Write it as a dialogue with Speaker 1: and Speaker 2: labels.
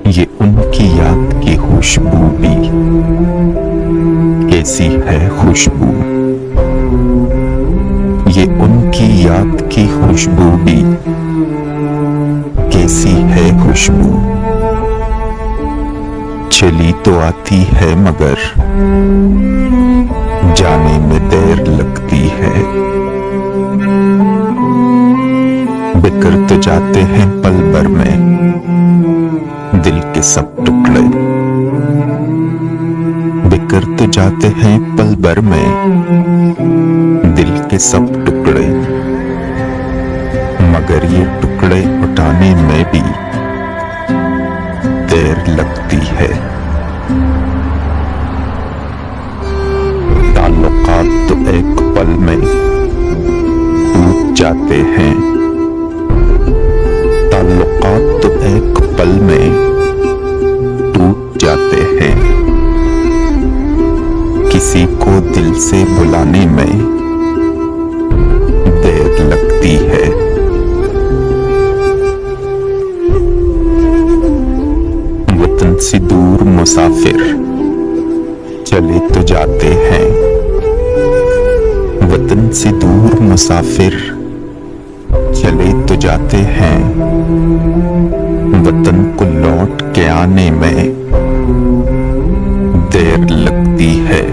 Speaker 1: ये उनकी याद की खुशबू भी कैसी है खुशबू, ये उनकी याद की खुशबू भी कैसी है खुशबू। चली तो आती है मगर जाने में देर लगती है, बिखर तो जाते हैं पल भर में दिल के सब टुकड़े, बिखर तो जाते हैं पल भर में दिल के सब टुकड़े, मगर ये टुकड़े उठाने में भी देर लगती है। ताल्लुकात तो एक पल में टूट जाते हैं, ताल्लुकात तो एक पल में टूट जाते हैं, किसी को दिल से बुलाने में देर लगती है। वतन से दूर मुसाफिर चले तो जाते हैं, वतन से दूर मुसाफिर चले तो जाते हैं, वतन को लौट के आने में देर लगती है।